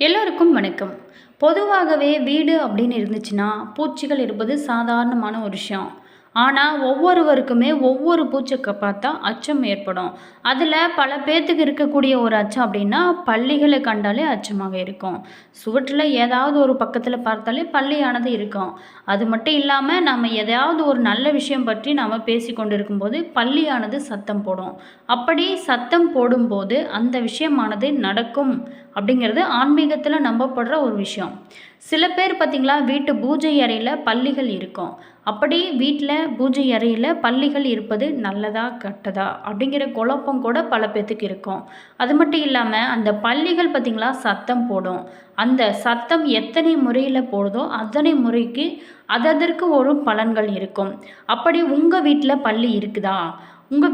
எல்லோருக்கும் வணக்கம். பொதுவாகவே வீடு அப்படின்னு இருந்துச்சுன்னா, பூச்சிகள் இருப்பது சாதாரணமான ஒரு விஷயம். ஆனா, ஒவ்வொருவருக்குமே ஒவ்வொரு பூச்சக்க பார்த்தா அச்சம் ஏற்படும். அதில பல பேத்துக்கு இருக்கக்கூடிய ஒரு அச்சம் அப்படின்னா, பல்லிகள கண்டாலே அச்சமாக இருக்கும். சுவற்றில ஏதாவது ஒரு பக்கத்தில பார்த்தாலே பல்லியானது இருக்கும். அது மட்டும் இல்லாம, நம்ம எதையாவது ஒரு நல்ல விஷயம் பற்றி நாம பேசிக்கொண்டு இருக்கும்போது, பல்லியானது சத்தம் போடும். அப்படி சத்தம் போடும்போது, அந்த விஷயமானது நடக்கும் அப்படிங்கிறது ஆன்மீகத்துல நம்பப்படுற ஒரு விஷயம். சில பேர் பார்த்தீங்களா, வீட்டு பூஜை அறையில பல்லிகள் இருக்கும். அப்படி வீட்ல பூஜை அறையில பல்லிகள் இருப்பது நல்லதா? கெட்டதா? அப்படிங்கிற குழப்பம் கூட பல பேத்துக்கு இருக்கும். அது மட்டும் இல்லாம, அந்த பல்லிகள் பார்த்தீங்களா சத்தம் போடும். அந்த சத்தம் எத்தனை முறையில போடுதோ, அத்தனை முறைக்கு அதற்கு ஒரு பலன்கள் இருக்கும். அப்படி உங்க வீட்ல பல்லி இருக்குதா? உங்க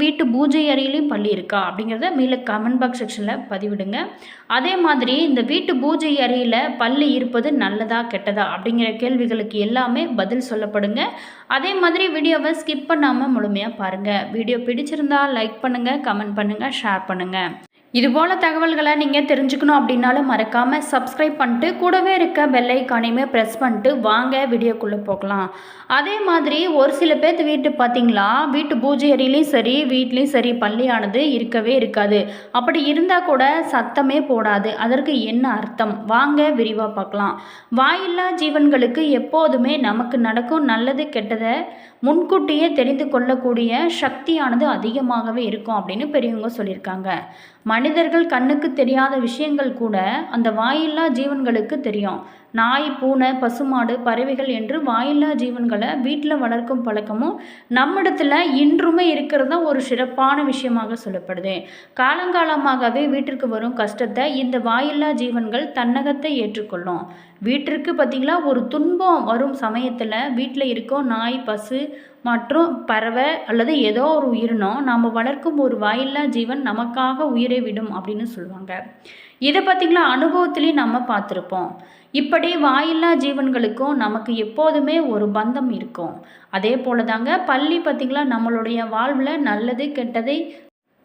வீட்டு பூஜை அறையிலையும் பல்லி இருக்கா? அப்படிங்கிறத மேலே கமெண்ட் பாக்ஸ் செக்ஷனில் பதிவிடுங்க. அதே மாதிரி இந்த வீட்டு பூஜை அறையில் பல்லி இருப்பது நல்லதா? கெட்டதா? அப்படிங்கிற கேள்விகளுக்கு எல்லாமே பதில் சொல்லப்படுங்க. அதே மாதிரி வீடியோவை ஸ்கிப் பண்ணாமல் முழுமையாக பாருங்கள். வீடியோ பிடிச்சிருந்தா லைக் பண்ணுங்கள், கமெண்ட் பண்ணுங்கள், ஷேர் பண்ணுங்கள். இதுபோல் தகவல்களை நீங்கள் தெரிஞ்சுக்கணும் அப்படின்னாலும் மறக்காமல் சப்ஸ்கிரைப் பண்ணிட்டு கூடவே இருக்க பெல் ஐக்கானையுமே ப்ரெஸ் பண்ணிட்டு வாங்க வீடியோக்குள்ளே போகலாம். அதே மாதிரி ஒரு சில பேர்த்து வீட்டு பார்த்தீங்களா, வீட்டு பூஜை அறையிலையும் சரி வீட்லேயும் சரி பல்லியானது இருக்கவே இருக்காது. அப்படி இருந்தால் கூட சத்தமே போடாது. அதற்கு என்ன அர்த்தம்? வாங்க விரிவாக பார்க்கலாம். வாயில்லா ஜீவன்களுக்கு எப்போதுமே நமக்கு நடக்கும் நல்லது கெட்டதை முன்கூட்டியே தெரிந்து கொள்ளக்கூடிய சக்தியானது அதிகமாகவே இருக்கும் அப்படின்னு பெரியவங்க சொல்லியிருக்காங்க. மனிதர்கள் கண்ணுக்கு தெரியாத விஷயங்கள் கூட அந்த வாயில்லா ஜீவன்களுக்கு தெரியும். நாய், பூனை, பசுமாடு, பறவைகள் என்று வாயில்லா ஜீவன்களை வீட்டில் வளர்க்கும் பழக்கமும் நம்மிடத்துல இன்றுமே இருக்கிறதா ஒரு சிறப்பான விஷயமாக சொல்லப்படுது. காலங்காலமாகவே வீட்டிற்கு வரும் கஷ்டத்தை இந்த வாயில்லா ஜீவன்கள் தன்னகத்தை ஏற்றுக்கொள்ளும். வீட்டிற்கு பார்த்திங்களா, ஒரு துன்பம் வரும் சமயத்தில் வீட்டில் இருக்கோம் நாய், பசு மற்றும் பறவை அல்லது ஏதோ ஒரு உயிரினம் நாம் வளர்க்கும் ஒரு வாயில்லா ஜீவன் நமக்காக உயிரை விடும் அப்படின்னு சொல்லுவாங்க. இதை பார்த்திங்களா அனுபவத்திலையும் நம்ம பார்த்துருப்போம். இப்படி வாயில்லா ஜீவன்களுக்கும் நமக்கு எப்போதுமே ஒரு பந்தம் இருக்கும். அதே போல தாங்க பல்லி பார்த்திங்களா நம்மளுடைய வாழ்வில் நல்லது கெட்டதை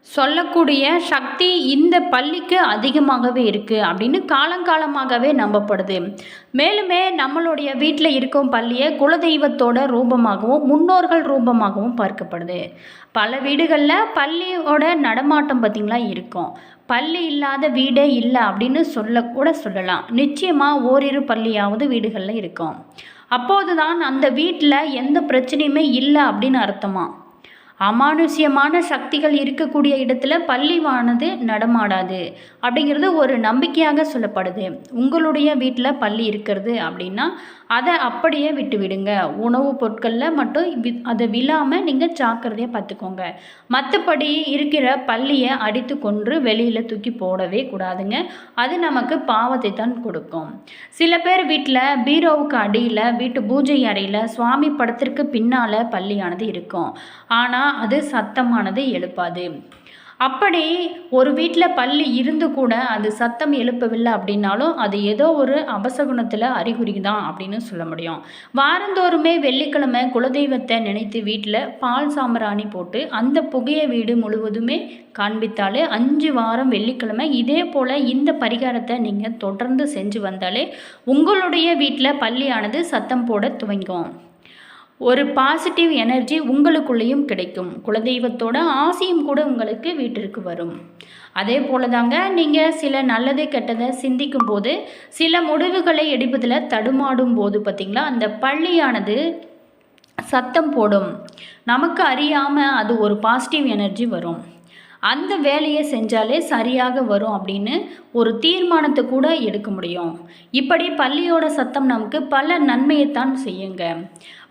சொல்லக்கூடிய சக்தி இந்த பல்லிக்கு அதிகமாகவே இருக்குது அப்படின்னு காலங்காலமாகவே நம்பப்படுது. மேலுமே நம்மளுடைய வீட்டில் இருக்கும் பல்லியை குலதெய்வத்தோட ரூபமாகவும் முன்னோர்கள் ரூபமாகவும் பார்க்கப்படுது. பல வீடுகளில் பல்லியோட நடமாட்டம் பார்த்திங்களா இருக்கும். பல்லி இல்லாத வீடே இல்லை அப்படின்னு சொல்லலாம். நிச்சயமாக ஓரிரு பல்லியாவது வீடுகளில் இருக்கும். அப்போது தான் அந்த வீட்டில் எந்த பிரச்சனையுமே இல்லை அப்படின்னு அர்த்தமா. அமானுஷ்யமான சக்திகள் இருக்கக்கூடிய இடத்துல பல்லியானது நடமாடாது அப்படிங்கிறது ஒரு நம்பிக்கையாக சொல்லப்படுது. உங்களுடைய வீட்டில் பல்லி இருக்கிறது அப்படின்னா அதை அப்படியே விட்டு விடுங்க. உணவுப் பொருட்களில் மட்டும் அதை விழாமல் நீங்கள் ஜாக்கிரதையாக பார்த்துக்கோங்க. மற்றபடி இருக்கிற பல்லியை அடித்து கொன்று வெளியில் தூக்கி போடவே கூடாதுங்க. அது நமக்கு பாவத்தை தான் கொடுக்கும். சில பேர் வீட்டில் பீரோவுக்கு அடியில் வீட்டு பூஜை அறையில் சுவாமி படத்திற்கு பின்னால் பல்லியானது இருக்கும். ஆனால் அது சத்தமானது எழுப்பாது. அப்படி ஒரு வீட்டில் பல்லி இருந்து கூட அது சத்தம் எழுப்பவில்லை அப்படின்னாலும் அது ஏதோ ஒரு அபசகுணத்தில் அறிகுறி தான் அப்படின்னு சொல்ல முடியும். வாரந்தோறுமே வெள்ளிக்கிழமை குலதெய்வத்தை நினைத்து வீட்டில் பால் சாம்பிராணி போட்டு அந்த புகையை வீடு முழுவதுமே காண்பித்தாலே 5 வாரம் வெள்ளிக்கிழமை இதே போல் இந்த பரிகாரத்தை நீங்கள் தொடர்ந்து செஞ்சு வந்தாலே உங்களுடைய வீட்டில் பல்லியானது சத்தம் போட துவங்கும். ஒரு பாசிட்டிவ் எனர்ஜி உங்களுக்குள்ளேயும் கிடைக்கும். குலதெய்வத்தோட ஆசையும் கூட உங்களுக்கு வீட்டிற்கு வரும். அதே போல தாங்க நீங்கள் சில நல்லது கெட்டதை சிந்திக்கும் போது சில முடிவுகளை எடுப்பதில் தடுமாடும் போது பார்த்திங்களா, அந்த பல்லியானது சத்தம் போடும். நமக்கு அறியாமல் அது ஒரு பாசிட்டிவ் எனர்ஜி வரும். அந்த வேலையை செஞ்சாலே சரியாக வரும் அப்படின்னு ஒரு தீர்மானத்தை கூட எடுக்க முடியும். இப்படி பல்லியோட சத்தம் நமக்கு பல நன்மையைத்தான் செய்யுங்க.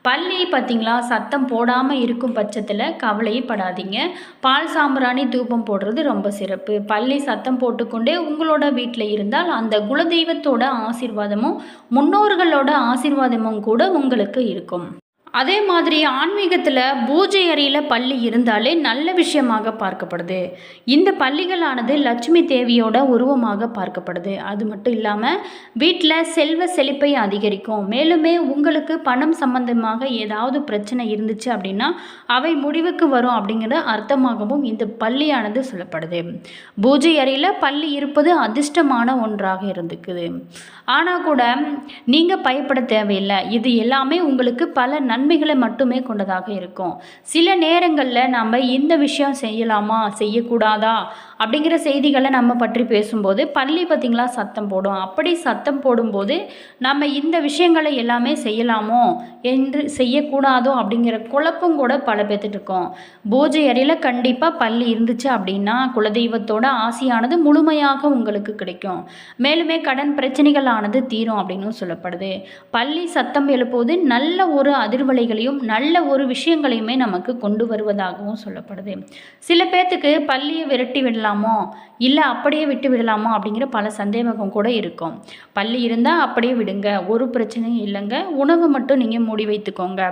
பல்லி பார்த்திங்களா சத்தம் போடாமல் இருக்கும் பட்சத்தில் கவலைப்படாதீங்க. பால் சாம்பிராணி தூபம் போடுறது ரொம்ப சிறப்பு. பல்லி சத்தம் போட்டுக்கொண்டே உங்களோட வீட்டில் இருந்தால் அந்த குலதெய்வத்தோட ஆசீர்வாதமும் முன்னோர்களோட ஆசீர்வாதமும் கூட உங்களுக்கு இருக்கும். அதே மாதிரி ஆன்மீகத்தில் பூஜை அறையில் பல்லி இருந்தாலே நல்ல விஷயமாக பார்க்கப்படுது. இந்த பல்லிகளானது லட்சுமி தேவியோட உருவமாக பார்க்கப்படுது. அது மட்டும் இல்லாமல் வீட்டில் செல்வ செழிப்பை அதிகரிக்கும். மேலுமே உங்களுக்கு பணம் சம்பந்தமாக ஏதாவது பிரச்சனை இருந்துச்சு அப்படின்னா அவை முடிவுக்கு வரும் அப்படிங்கிற அர்த்தமாகவும் இந்த பல்லியானது சொல்லப்படுது. பூஜை அறையில் பல்லி இருப்பது அதிர்ஷ்டமான ஒன்றாக இருந்துக்குது. ஆனால் கூட நீங்கள் பயப்பட தேவையில்லை. இது எல்லாமே உங்களுக்கு பல நன்மைகளை மட்டுமே கொண்டதாக இருக்கும். சில நேரங்களில் நம்ம இந்த விஷயம் செய்யலாமா செய்யக்கூடாதா அப்படிங்கிற செய்திகளை நம்ம பற்றி பேசும்போது பள்ளி பார்த்திங்களா சத்தம் போடும். அப்படி சத்தம் போடும்போது நம்ம இந்த விஷயங்களை எல்லாமே செய்யலாமோ என்று செய்யக்கூடாதோ அப்படிங்கிற குழப்பம் கூட பல பேர்த்துட்டு இருக்கோம். பூஜை அறையில் கண்டிப்பாக பள்ளி இருந்துச்சு அப்படின்னா குலதெய்வத்தோட ஆசையானது முழுமையாக உங்களுக்கு கிடைக்கும். மேலுமே கடன் பிரச்சனைகளானது தீரும் அப்படின்னு சொல்லப்படுது. பள்ளி சத்தம் எழுப்புவது நல்ல ஒரு அதிர்வலைகளையும் நல்ல ஒரு விஷயங்களையுமே நமக்கு கொண்டு வருவதாகவும் சொல்லப்படுது. சில பேர்த்துக்கு பள்ளியை விரட்டி விடலாமோ இல்லை அப்படியே விட்டு விடலாமோ அப்படிங்கிற பல சந்தேகம் கூட இருக்கும். பள்ளி இருந்தால் அப்படியே விடுங்க, ஒரு பிரச்சனையும் இல்லைங்க. உணவு மட்டும் நீங்கள் மூடி வைத்துக்கோங்க.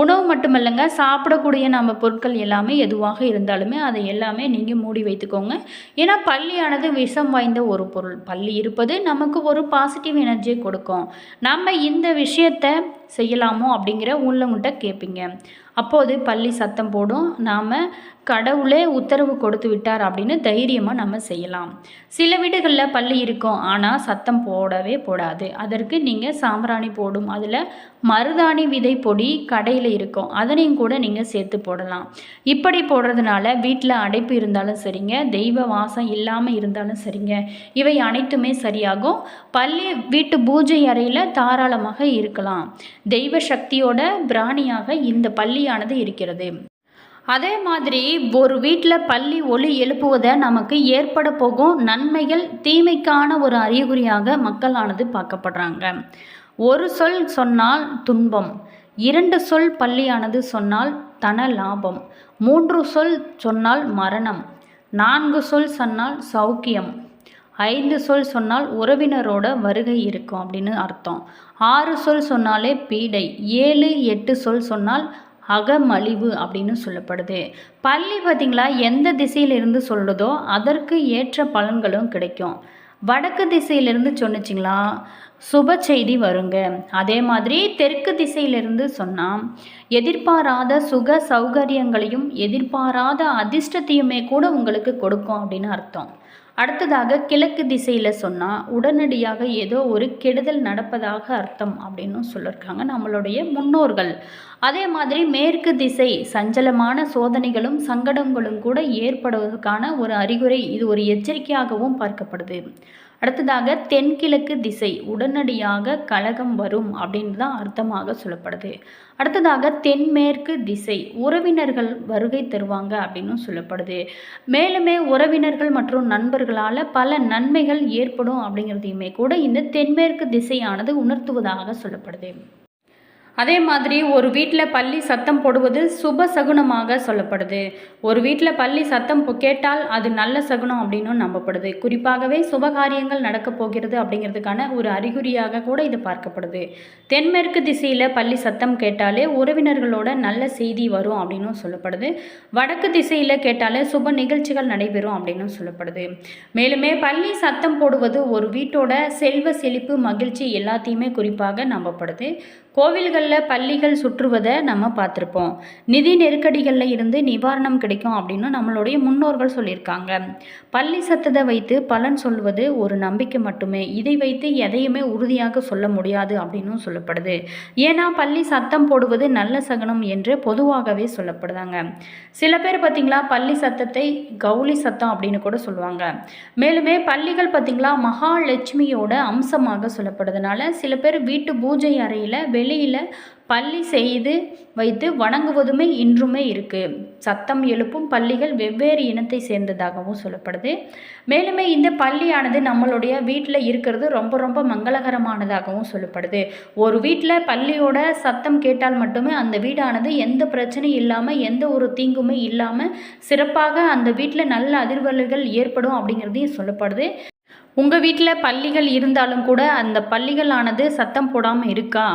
உணவு மட்டும் இல்லைங்க, சாப்பிடக்கூடிய நம்ம பொருட்கள் எல்லாமே எதுவாக இருந்தாலுமே அதை எல்லாமே நீங்கள் மூடி வைத்துக்கோங்க. ஏன்னா பள்ளியானது விஷம் வாய்ந்த ஒரு பொருள். பள்ளி இருப்பது நமக்கு ஒரு பாசிட்டிவ் எனர்ஜியை கொடுக்கும். நம்ம இந்த விஷயத்தை செய்யலாமோ அப்படிங்கிற உள்ளவங்கிட்ட கேட்பீங்க. அப்போது பள்ளி சத்தம் போடும். நாம் கடவுளே உத்தரவு கொடுத்து விட்டார் அப்படின்னு தைரியமாக நம்ம செய்யலாம். சில வீடுகளில் பள்ளி இருக்கும், ஆனால் சத்தம் போடவே போடாது. அதற்கு நீங்கள் சாம்பிராணி போடும் அதில் மருதாணி விதை பொடி கடையில் இருக்கும், அதனையும் கூட நீங்கள் சேர்த்து போடலாம். இப்படி போடுறதுனால வீட்டில் அடைப்பு இருந்தாலும் சரிங்க, தெய்வ வாசம் இல்லாமல் இருந்தாலும் சரிங்க, இவை அனைத்துமே சரியாகும். பள்ளி வீட்டு பூஜை அறையில் தாராளமாக இருக்கலாம். தெய்வ சக்தியோட பிராணியாக இந்த பள்ளியானது இருக்கிறது. அதே மாதிரி ஒரு வீட்டில் பள்ளி ஒலி எழுப்புவதை நமக்கு ஏற்பட போகும் நன்மைகள் தீமைக்கான ஒரு அறிகுறியாக மக்களானது பார்க்கப்படுறாங்க. ஒரு சொல் சொன்னால் துன்பம், 2 சொல் பள்ளியானது சொன்னால் தன லாபம், 3 சொல் சொன்னால் மரணம், 4 சொல் சொன்னால் சௌக்கியம், 5 சொல் சொன்னால் உறவினரோட வருகை இருக்கும் அப்படின்னு அர்த்தம், 6 சொல் சொன்னாலே பீடை, 7, 8 சொல் சொன்னால் அகமலிவு அப்படின்னு சொல்லப்படுது. பள்ளி பார்த்திங்களா எந்த திசையிலிருந்து சொல்லுதோ அதற்கு ஏற்ற பலன்களும் கிடைக்கும். வடக்கு திசையிலிருந்து சொன்னிச்சிங்களா சுப செய்தி வருங்க. அதே மாதிரி தெற்கு திசையிலிருந்து சொன்னால் எதிர்பாராத சுக சௌகரியங்களையும் எதிர்பாராத அதிர்ஷ்டத்தையுமே கூட உங்களுக்கு கொடுக்கும் அப்படின்னு அர்த்தம். அடுத்ததாக கிழக்கு திசையில் சொன்னால் உடனடியாக ஏதோ ஒரு கெடுதல் நடப்பதாக அர்த்தம் அப்படின்னு சொல்லியிருக்காங்க நம்மளுடைய முன்னோர்கள். அதே மாதிரி மேற்கு திசை சஞ்சலமான சோதனைகளும் சங்கடங்களும் கூட ஏற்படுவதற்கான ஒரு அறிகுறி, இது ஒரு எச்சரிக்கையாகவும் பார்க்கப்படுது. அடுத்ததாக தென்கிழக்கு திசை உடனடியாக கலகம் வரும் அப்படின்னு தான் அர்த்தமாக சொல்லப்படுது. அடுத்ததாக தென்மேற்கு திசை உறவினர்கள் வருகை தருவாங்க அப்படின்னு சொல்லப்படுது. மேலுமே உறவினர்கள் மற்றும் நண்பர்களால் பல நன்மைகள் ஏற்படும் அப்படிங்கிறதையுமே கூட இந்த தென்மேற்கு திசையானது உணர்த்துவதாக சொல்லப்படுது. அதே மாதிரி ஒரு வீட்டில் பள்ளி சத்தம் போடுவது சுப சகுனமாக சொல்லப்படுது. ஒரு வீட்டில் பள்ளி சத்தம் கேட்டால் அது நல்ல சகுனம் அப்படின்னும் நம்பப்படுது. குறிப்பாகவே சுபகாரியங்கள் நடக்கப் போகிறது அப்படிங்கிறதுக்கான ஒரு அறிகுறியாக கூட இது பார்க்கப்படுது. தென்மேற்கு திசையில் பள்ளி சத்தம் கேட்டாலே உறவினர்களோட நல்ல செய்தி வரும் அப்படின்னும் சொல்லப்படுது. வடக்கு திசையில் கேட்டாலே சுப நிகழ்ச்சிகள் நடைபெறும் அப்படின்னும் சொல்லப்படுது. மேலுமே பள்ளி சத்தம் போடுவது ஒரு வீட்டோட செல்வ செழிப்பு மகிழ்ச்சி எல்லாத்தையுமே குறிப்பாக நம்பப்படுது. கோவில்களில் பள்ளிகள் சுற்றுவதை நம்ம பார்த்துருப்போம். நிதி நெருக்கடிகளில் இருந்து நிவாரணம் கிடைக்கும் அப்படின்னு நம்மளுடைய முன்னோர்கள் சொல்லியிருக்காங்க. பள்ளி சத்தத்தை வைத்து பலன் சொல்வது ஒரு நம்பிக்கை மட்டுமே, இதை வைத்து எதையுமே உறுதியாக சொல்ல முடியாது அப்படின்னும் சொல்லப்படுது. ஏன்னா பள்ளி சத்தம் போடுவது நல்ல சகுனம் என்று பொதுவாகவே சொல்லப்படுதாங்க. சில பேர் பார்த்திங்களா பள்ளி சத்தத்தை கௌளி சத்தம் அப்படின்னு கூட சொல்லுவாங்க. மேலுமே பள்ளிகள் பார்த்திங்களா மகாலட்சுமியோட அம்சமாக சொல்லப்படுறதுனால சில பேர் வீட்டு பூஜை அறையில் வெளியில் பள்ளி செய்து வைத்து வணங்குவதுமே இன்றுமே இருக்குது. சத்தம் எழுப்பும் பள்ளிகள் வெவ்வேறு இனத்தை சேர்ந்ததாகவும் சொல்லப்படுது. மேலுமே இந்த பள்ளியானது நம்மளுடைய வீட்டில் இருக்கிறது ரொம்ப ரொம்ப மங்களகரமானதாகவும் சொல்லப்படுது. ஒரு வீட்டில் பள்ளியோட சத்தம் கேட்டால் மட்டுமே அந்த வீடானது எந்த பிரச்சனையும் இல்லாமல் எந்த ஒரு தீங்குமே இல்லாமல் சிறப்பாக அந்த வீட்டில் நல்ல அதிர்வலைகள் ஏற்படும் அப்படிங்கிறதையும் சொல்லப்படுது. உங்கள் வீட்டில் பல்லிகள் இருந்தாலும் கூட அந்த பல்லிகளானது சத்தம் போடாமல் இருக்கா,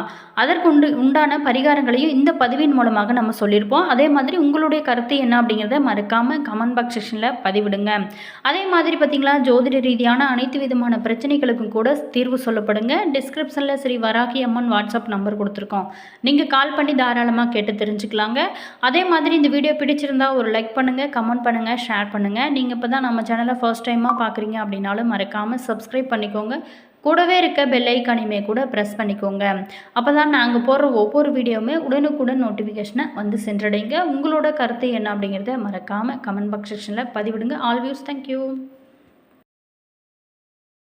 அதற்கு உண்டான பரிகாரங்களையும் இந்த பதிவின் மூலமாக நம்ம சொல்லியிருப்போம். அதே மாதிரி உங்களுடைய கருத்து என்ன அப்படிங்கிறத மறக்காமல் கமெண்ட் பாக்ஸ் செக்ஷனில் பதிவிடுங்க. அதே மாதிரி பார்த்திங்களா, ஜோதிட ரீதியான அனைத்து விதமான பிரச்சனைகளுக்கும் கூட தீர்வு சொல்லப்படுங்க. டிஸ்கிரிப்ஷனில் ஸ்ரீ வராகி அம்மன் வாட்ஸ்அப் நம்பர் கொடுத்துருக்கோம். நீங்கள் கால் பண்ணி தாராளமாக கேட்டு தெரிஞ்சுக்கலாங்க. அதே மாதிரி இந்த வீடியோ பிடிச்சிருந்தா ஒரு லைக் பண்ணுங்கள், கமெண்ட் பண்ணுங்கள், ஷேர் பண்ணுங்கள். நீங்கள் இப்போ தான் நம்ம சேனலை ஃபர்ஸ்ட் டைமாக பார்க்குறீங்க அப்படின்னாலும் மறக்காமல் சப்ஸ்கிரைப் பண்ணிக்கோங்க. கூடவே இருக்க பெல் ஐக்கானையுமே கூட ப்ரெஸ் பண்ணிக்கோங்க. அப்போ தான் நாங்கள் போடுற ஒவ்வொரு வீடியோவுமே உடனுக்குடன் நோட்டிஃபிகேஷனை வந்து சென்றடைங்க. உங்களோட கருத்து என்ன அப்படிங்கிறத மறக்காமல் கமெண்ட் பாக்ஸ் செக்ஷனில் பதிவிடுங்க. All views, thank you.